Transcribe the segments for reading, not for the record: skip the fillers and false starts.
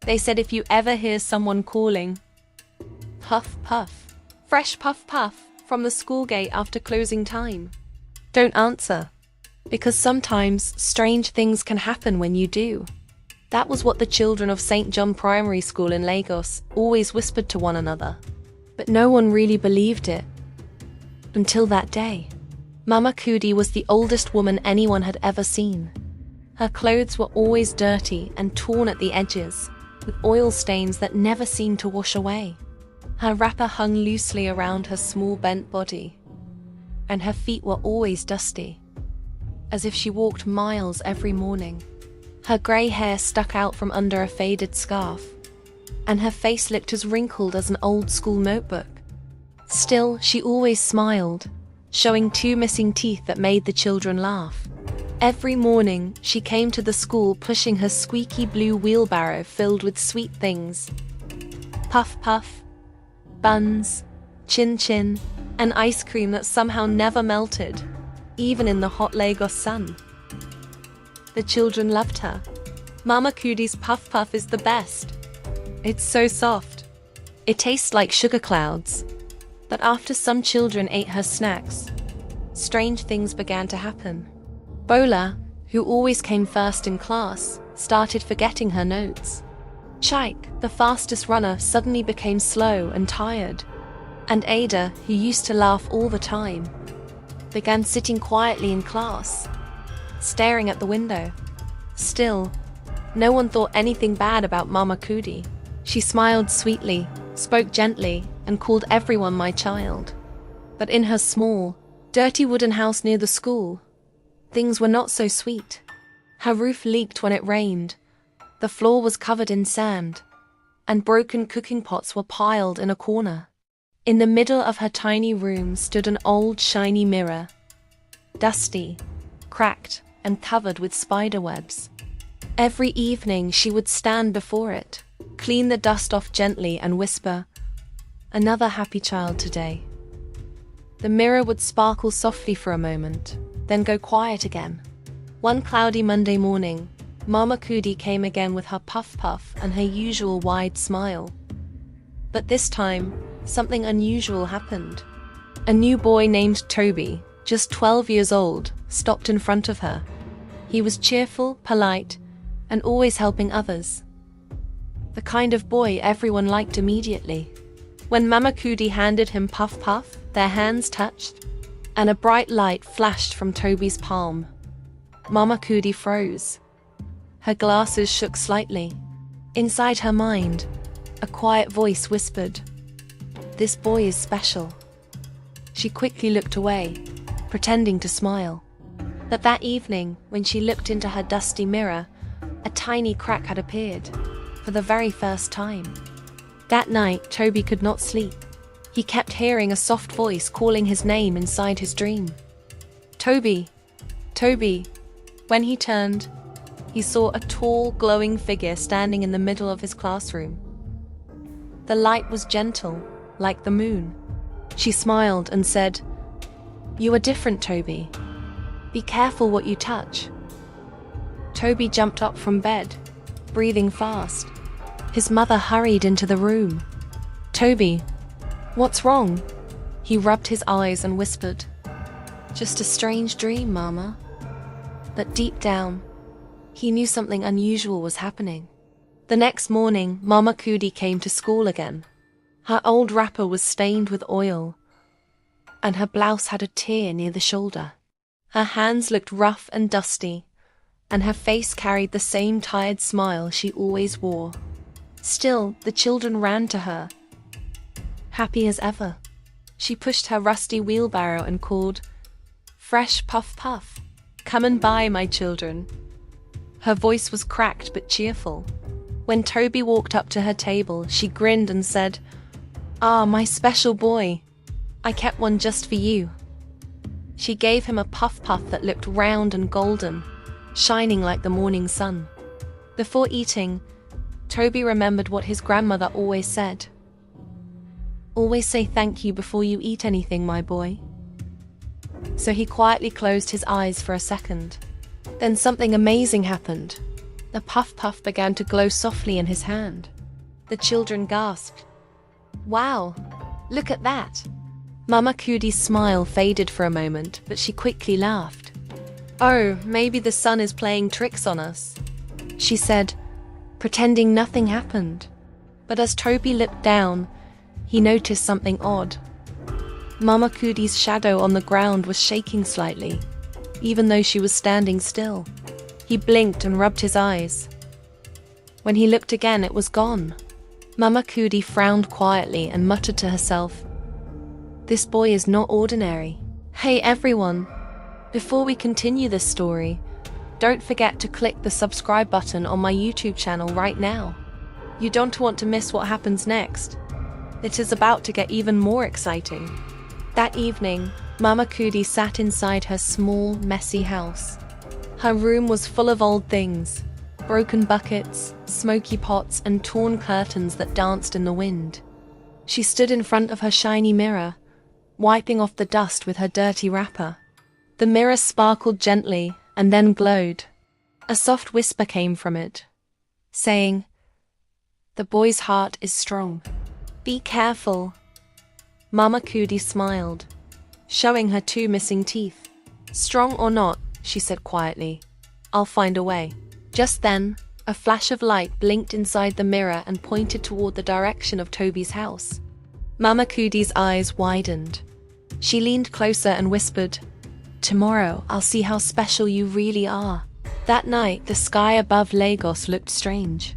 They said if you ever hear someone calling, "Puff, puff, fresh puff, puff," from the school gate after closing time, don't answer, because sometimes strange things can happen when you do. That was what the children of St. John Primary School in Lagos always whispered to one another. But no one really believed it. Until that day. Mama Kudi was the oldest woman anyone had ever seen. Her clothes were always dirty and torn at the edges, with oil stains that never seemed to wash away. Her wrapper hung loosely around her small bent body, and her feet were always dusty, as if she walked miles every morning. Her grey hair stuck out from under a faded scarf, and her face looked as wrinkled as an old school notebook. Still, she always smiled, showing 2 missing teeth that made the children laugh. Every morning, she came to the school pushing her squeaky blue wheelbarrow filled with sweet things. Puff puff, buns, chin chin, and ice cream that somehow never melted, even in the hot Lagos sun. The children loved her. Mama Kudi's puff puff is the best. It's so soft. It tastes like sugar clouds. But after some children ate her snacks, strange things began to happen. Bola, who always came first in class, started forgetting her notes. Chaik, the fastest runner, suddenly became slow and tired. And Ada, who used to laugh all the time, began sitting quietly in class, staring at the window. Still, no one thought anything bad about Mama Kudi. She smiled sweetly, spoke gently, and called everyone my child. But in her small, dirty wooden house near the school, things were not so sweet. Her roof leaked when it rained, the floor was covered in sand, and broken cooking pots were piled in a corner. In the middle of her tiny room stood an old shiny mirror, dusty, cracked, and covered with spider webs. Every evening she would stand before it, clean the dust off gently and whisper, "Another happy child today." The mirror would sparkle softly for a moment, then go quiet again. One cloudy Monday morning, Mama Kudi came again with her puff puff and her usual wide smile. But this time, something unusual happened. A new boy named Tobi, just 12 years old, stopped in front of her. He was cheerful, polite, and always helping others. The kind of boy everyone liked immediately. When Mama Kudi handed him puff puff, their hands touched, and a bright light flashed from Tobi's palm. Mama Kudi froze. Her glasses shook slightly. Inside her mind, a quiet voice whispered, "This boy is special." She quickly looked away, pretending to smile. But that evening, when she looked into her dusty mirror, a tiny crack had appeared, for the very first time. That night, Tobi could not sleep. He kept hearing a soft voice calling his name inside his dream. "Tobi! Tobi!" When he turned, he saw a tall, glowing figure standing in the middle of his classroom. The light was gentle, like the moon. She smiled and said, "You are different, Tobi. Be careful what you touch." Tobi jumped up from bed, breathing fast. His mother hurried into the room. "Tobi, what's wrong?" He rubbed his eyes and whispered, "Just a strange dream, Mama." But deep down, he knew something unusual was happening. The next morning, Mama Kudi came to school again. Her old wrapper was stained with oil, and her blouse had a tear near the shoulder. Her hands looked rough and dusty, and her face carried the same tired smile she always wore. Still, the children ran to her, happy as ever. She pushed her rusty wheelbarrow and called, "Fresh puff puff, come and buy, my children." Her voice was cracked but cheerful. When Tobi walked up to her table, she grinned and said, "Ah, my special boy. I kept one just for you." She gave him a puff puff that looked round and golden, shining like the morning sun. Before eating, Tobi remembered what his grandmother always said. "Always say thank you before you eat anything, my boy." So he quietly closed his eyes for a second. Then something amazing happened. The puff puff began to glow softly in his hand. The children gasped. Wow, look at that. Mama Kudi's smile faded for a moment, but she quickly laughed. Oh, maybe the sun is playing tricks on us, she said, pretending nothing happened. But as Tobi looked down, he noticed something odd. Mama Kudi's shadow on the ground was shaking slightly, even though she was standing still. He blinked and rubbed his eyes. When he looked again, it was gone. Mama Kudi frowned quietly and muttered to herself, "This boy is not ordinary." Hey everyone! Before we continue this story, don't forget to click the subscribe button on my YouTube channel right now. You don't want to miss what happens next. It is about to get even more exciting. That evening, Mama Kudi sat inside her small, messy house. Her room was full of old things, broken buckets, smoky pots, and torn curtains that danced in the wind. She stood in front of her shiny mirror, wiping off the dust with her dirty wrapper. The mirror sparkled gently and then glowed. A soft whisper came from it, saying, "The boy's heart is strong. Be careful." Mama Kudi smiled, showing her 2 missing teeth. "Strong or not," she said quietly, "I'll find a way." Just then, a flash of light blinked inside the mirror and pointed toward the direction of Tobi's house. Mama Kudi's eyes widened. She leaned closer and whispered, "Tomorrow I'll see how special you really are." That night, the sky above Lagos looked strange.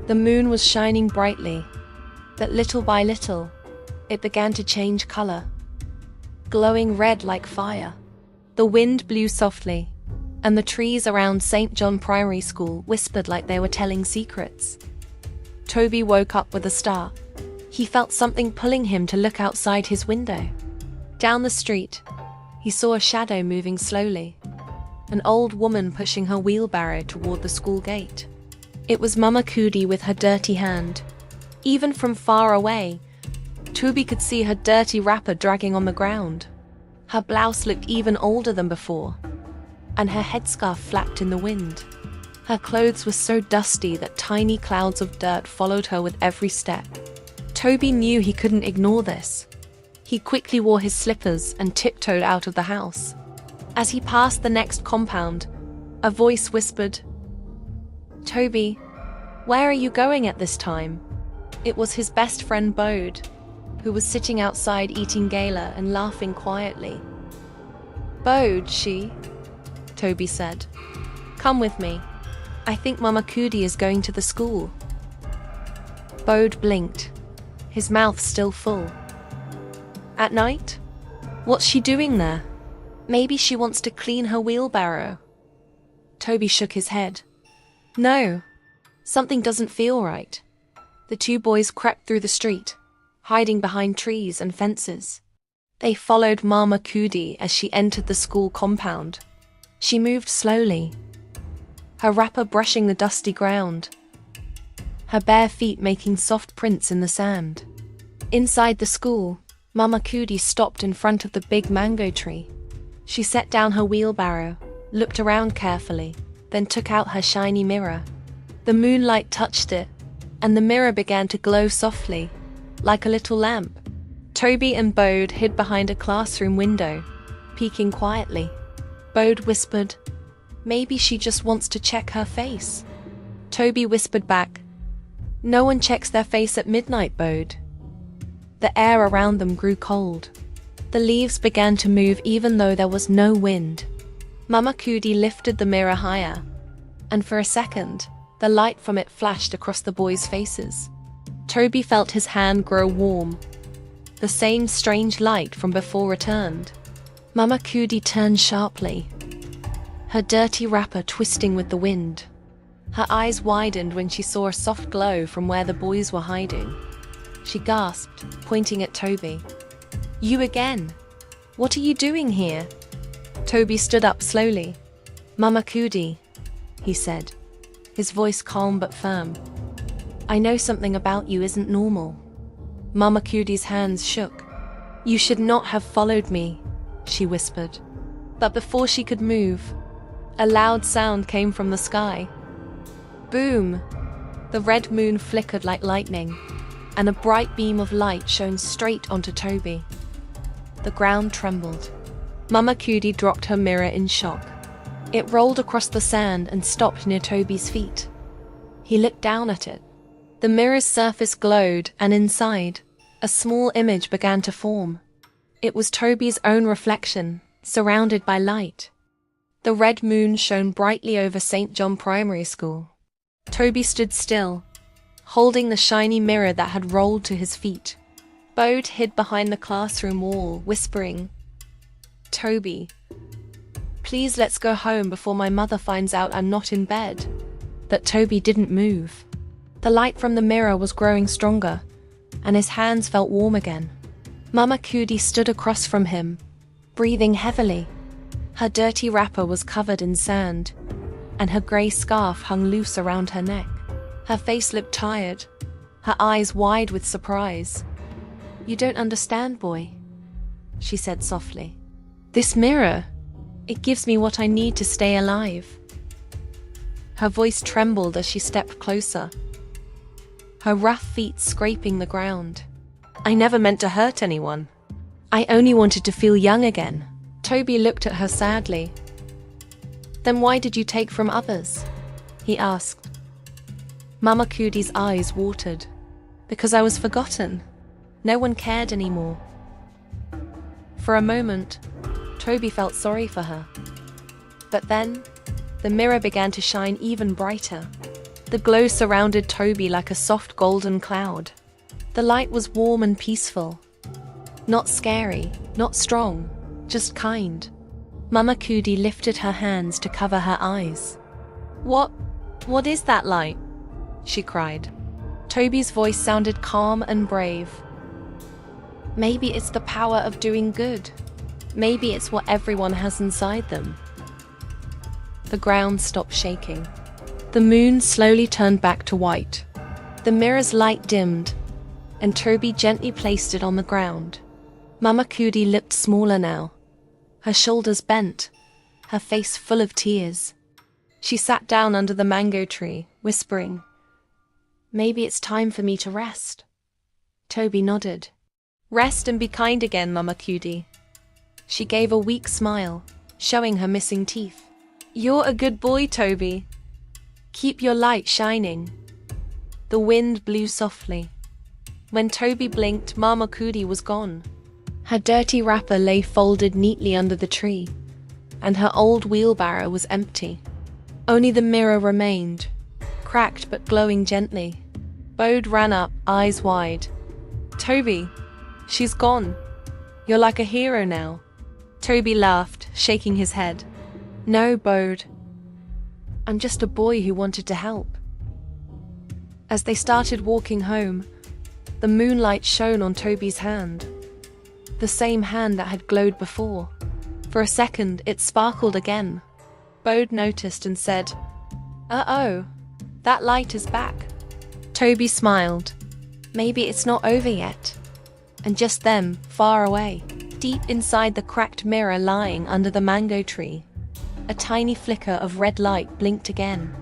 The moon was shining brightly, but little by little, it began to change color, glowing red like fire. The wind blew softly, and the trees around St. John Primary School whispered like they were telling secrets. Tobi woke up with a start. He felt something pulling him to look outside his window. Down the street, he saw a shadow moving slowly, an old woman pushing her wheelbarrow toward the school gate. It was Mama Kudi with her dirty hand. Even from far away, Tobi could see her dirty wrapper dragging on the ground. Her blouse looked even older than before, and her headscarf flapped in the wind. Her clothes were so dusty that tiny clouds of dirt followed her with every step. Tobi knew he couldn't ignore this. He quickly wore his slippers and tiptoed out of the house. As he passed the next compound, a voice whispered, "Tobi, where are you going at this time?" It was his best friend Bode, who was sitting outside eating gala and laughing quietly. "Bode, Tobi said. "Come with me. I think Mama Kudi is going to the school." Bode blinked, his mouth still full. "At night? What's she doing there? Maybe she wants to clean her wheelbarrow." Tobi shook his head. "No, something doesn't feel right." The 2 boys crept through the street, hiding behind trees and fences. They followed Mama Kudi as she entered the school compound. She moved slowly, her wrapper brushing the dusty ground, her bare feet making soft prints in the sand. Inside the school, Mama Kudi stopped in front of the big mango tree. She set down her wheelbarrow, looked around carefully, then took out her shiny mirror. The moonlight touched it, and the mirror began to glow softly, like a little lamp. Tobi and Bode hid behind a classroom window, peeking quietly. Bode whispered, "Maybe she just wants to check her face." Tobi whispered back, "No one checks their face at midnight, Bode." The air around them grew cold. The leaves began to move even though there was no wind. Mama Kudi lifted the mirror higher, and for a second, the light from it flashed across the boys' faces. Tobi felt his hand grow warm. The same strange light from before returned. Mama Kudi turned sharply, her dirty wrapper twisting with the wind. Her eyes widened when she saw a soft glow from where the boys were hiding. She gasped, pointing at Tobi. "You again? What are you doing here?" Tobi stood up slowly. "Mama Kudi," he said, his voice calm but firm. "I know something about you isn't normal." Mama Kudi's hands shook. "You should not have followed me," she whispered. But before she could move, a loud sound came from the sky. Boom! The red moon flickered like lightning, and a bright beam of light shone straight onto Tobi. The ground trembled. Mama Kudi dropped her mirror in shock. It rolled across the sand and stopped near Tobi's feet. He looked down at it. The mirror's surface glowed, and inside, a small image began to form. It was Tobi's own reflection, surrounded by light. The red moon shone brightly over St. John Primary School. Tobi stood still, holding the shiny mirror that had rolled to his feet. Bode hid behind the classroom wall, whispering, "Tobi, please let's go home before my mother finds out I'm not in bed." But Tobi didn't move. The light from the mirror was growing stronger, and his hands felt warm again. Mama Kudi stood across from him, breathing heavily. Her dirty wrapper was covered in sand, and her grey scarf hung loose around her neck. Her face looked tired, her eyes wide with surprise. "You don't understand, boy," she said softly. "This mirror, it gives me what I need to stay alive." Her voice trembled as she stepped closer, her rough feet scraping the ground. "I never meant to hurt anyone. I only wanted to feel young again." Tobi looked at her sadly. "Then why did you take from others?" he asked. Mama Kudi's eyes watered. "Because I was forgotten. No one cared anymore." For a moment, Tobi felt sorry for her. But then, the mirror began to shine even brighter. The glow surrounded Tobi like a soft golden cloud. The light was warm and peaceful. Not scary, not strong, just kind. Mama Kudi lifted her hands to cover her eyes. What is that light?" she cried. Tobi's voice sounded calm and brave. "Maybe it's the power of doing good. Maybe it's what everyone has inside them." The ground stopped shaking. The moon slowly turned back to white. The mirror's light dimmed, and Tobi gently placed it on the ground. Mama Kudi looked smaller now, her shoulders bent, her face full of tears. She sat down under the mango tree, whispering, "Maybe it's time for me to rest." Tobi nodded. "Rest and be kind again, Mama Kudi." She gave a weak smile, showing her missing teeth. "You're a good boy, Tobi. Keep your light shining." The wind blew softly. When Tobi blinked, Mama Kudi was gone. Her dirty wrapper lay folded neatly under the tree, and her old wheelbarrow was empty. Only the mirror remained, cracked but glowing gently. Bode ran up, eyes wide. "Tobi, she's gone. You're like a hero now." Tobi laughed, shaking his head. "No, Bode. I'm just a boy who wanted to help." As they started walking home, the moonlight shone on Tobi's hand. The same hand that had glowed before. For a second, it sparkled again. Bode noticed and said, "Uh-oh, that light is back." Tobi smiled. "Maybe it's not over yet." And just then, far away, deep inside the cracked mirror lying under the mango tree, a tiny flicker of red light blinked again.